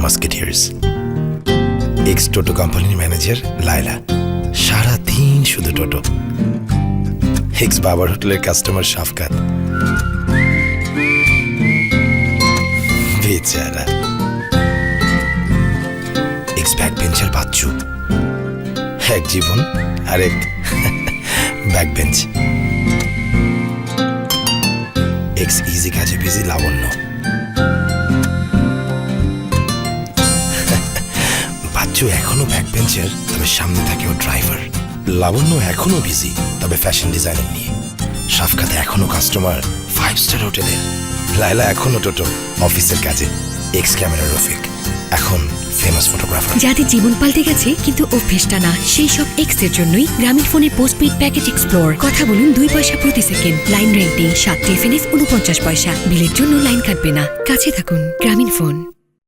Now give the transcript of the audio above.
Musketeers. X টোটো কোম্পানির manager Laila, সারাদিন শুধু টোটো। এক্স বাবার হোটেলের কাস্টমার শাফকাত, বেচারা। এক্স ব্যাক বেঞ্চের বাচ্চু, এক জীবন আরেক ব্যাক বেঞ্চ। এক্স ইজি কাজে বিজি লাবণ্য, বাচ্চু এখনো ব্যাক বেঞ্চের, তবে সামনে থাকে ও ড্রাইভার। লাবণ্য এখনো বিজি, তবে ফ্যাশন ডিজাইনিং নিয়ে। শাফকাত এখনো কাস্টমার 5 স্টার হোটেলের। লায়লা এখনো টোটো, অফিসের কাজে। এক্স ক্যামেরা রফিক, এখন ফেমাস ফটোগ্রাফার। যাদের জীবন পাল্টে গেছে কিন্তু অভ্যেসটা না, সেই সব এক্স এর জন্যই গ্রামীণ ফোনের পোস্টপেইড প্যাকেজ এক্সপ্লোর। কথা বলুন 2 পয়সা প্রতি সেকেন্ড, লাইন রেন্টে 7 এফএনএস 49 পয়সা। বিলের জন্য লাইন কাটবে না, কাছে থাকুন গ্রামীণ ফোন।